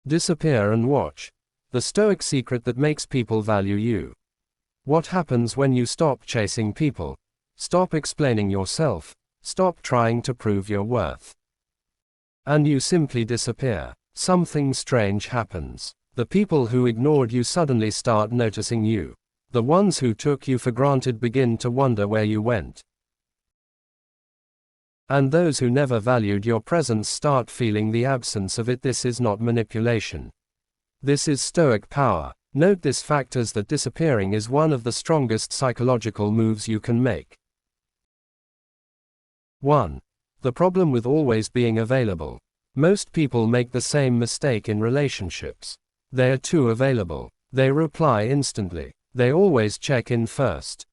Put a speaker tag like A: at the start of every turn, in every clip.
A: Disappear and watch. The Stoic secret that makes people value you. What happens when you stop chasing people? Stop explaining yourself. Stop trying to prove your worth. And you simply disappear. Something strange happens. The people who ignored you suddenly start noticing you. The ones who took you for granted begin to wonder where you went. And those who never valued your presence start feeling the absence of it. This is not manipulation. This is Stoic power. Note this fact as that disappearing is one of the strongest psychological moves you can make. 1. The problem with always being available. Most people make the same mistake in relationships. They are too available. They reply instantly. They always check in first.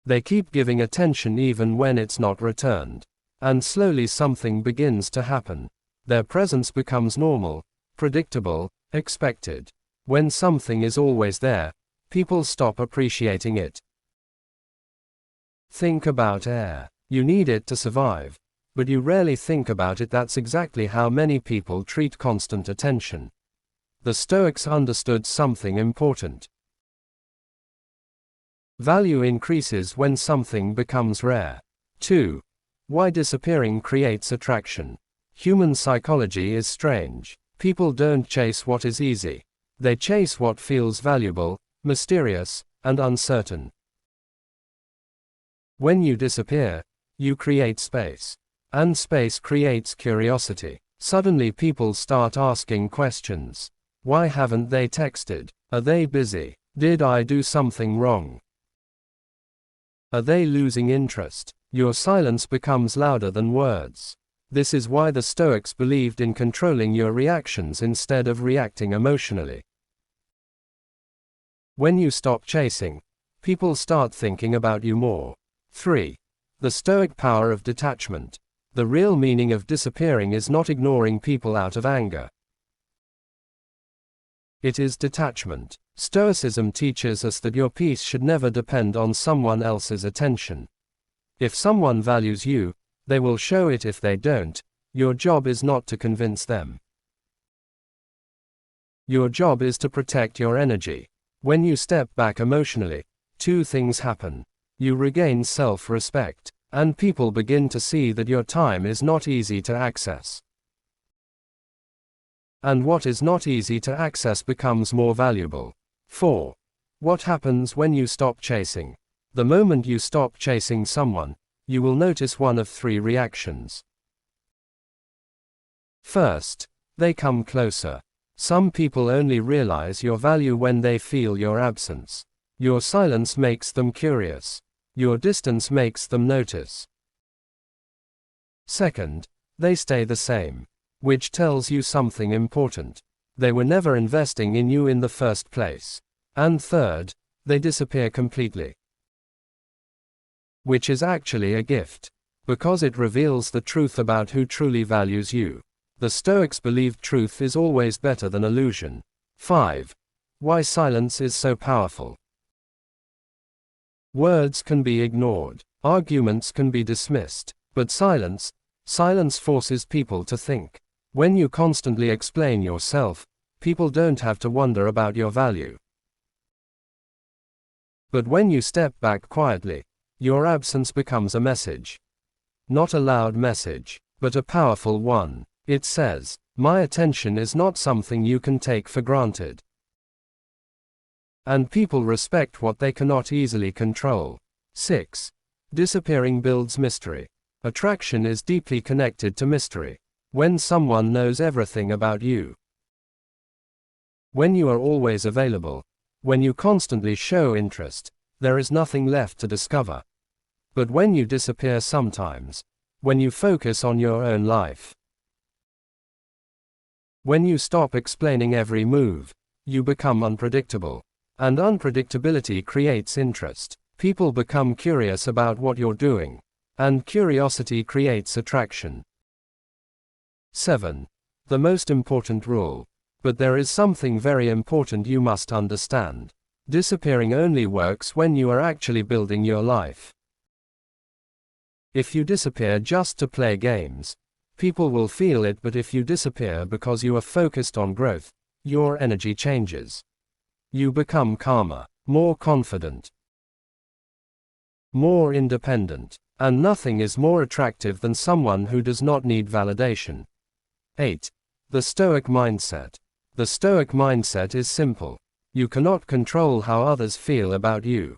A: They keep giving attention even when it's not returned. And slowly something begins to happen. Their presence becomes normal, predictable, expected. When something is always there, people stop appreciating it. Think about air. You need it to survive. But you rarely think about it. That's exactly how many people treat constant attention. The Stoics understood something important. Value increases when something becomes rare. 2. Why disappearing creates attraction. Human psychology is strange. People don't chase what is easy. They chase what feels valuable, mysterious, and uncertain. When you disappear, you create space. And space creates curiosity. Suddenly people start asking questions. Why haven't they texted? Are they busy? Did I do something wrong? Are they losing interest? Your silence becomes louder than words. This is why the Stoics believed in controlling your reactions instead of reacting emotionally. When you stop chasing, people start thinking about you more. 3. The Stoic power of detachment. The real meaning of disappearing is not ignoring people out of anger. It is detachment. Stoicism teaches us that your peace should never depend on someone else's attention. If someone values you, they will show it. If they don't, your job is not to convince them. Your job is to protect your energy. When you step back emotionally, two things happen. You regain self-respect, and people begin to see that your time is not easy to access. And what is not easy to access becomes more valuable. 4. What happens when you stop chasing? The moment you stop chasing someone, you will notice one of 3 reactions. First, they come closer. Some people only realize your value when they feel your absence. Your silence makes them curious. Your distance makes them notice. Second, they stay the same. Which tells you something important. They were never investing in you in the first place. And third, they disappear completely. Which is actually a gift. Because it reveals the truth about who truly values you. The Stoics believed truth is always better than illusion. 5. Why silence is so powerful. Words can be ignored. Arguments can be dismissed. But silence forces people to think. When you constantly explain yourself, people don't have to wonder about your value. But when you step back quietly, your absence becomes a message. Not a loud message, but a powerful one. It says, my attention is not something you can take for granted. And people respect what they cannot easily control. 6. Disappearing builds mystery. Attraction is deeply connected to mystery. When someone knows everything about you. When you are always available. When you constantly show interest, there is nothing left to discover. But when you disappear sometimes, when you focus on your own life, when you stop explaining every move, you become unpredictable. And unpredictability creates interest. People become curious about what you're doing. And curiosity creates attraction. 7. The most important rule. But there is something very important you must understand. Disappearing only works when you are actually building your life. If you disappear just to play games, People will feel it, but if you disappear because you are focused on growth, your energy changes. You become calmer, more confident, more independent. And nothing is more attractive than someone who does not need validation. 8. The Stoic mindset. The Stoic mindset is simple. You cannot control how others feel about you.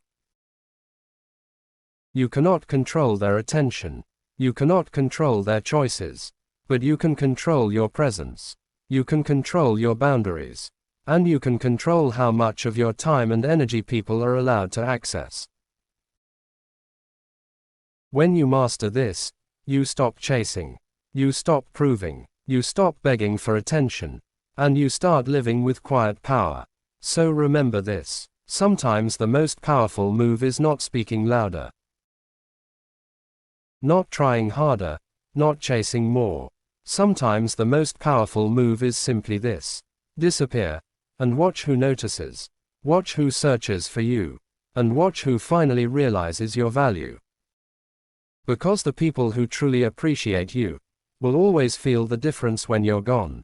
A: You cannot control their attention. You cannot control their choices. But you can control your presence. You can control your boundaries. And you can control how much of your time and energy people are allowed to access. When you master this, you stop chasing. You stop proving. You stop begging for attention. And you start living with quiet power. So remember this. Sometimes the most powerful move is not speaking louder, not trying harder, not chasing more. Sometimes the most powerful move is simply this. Disappear, and watch who notices. Watch who searches for you. And watch who finally realizes your value. Because the people who truly appreciate you will always feel the difference when you're gone.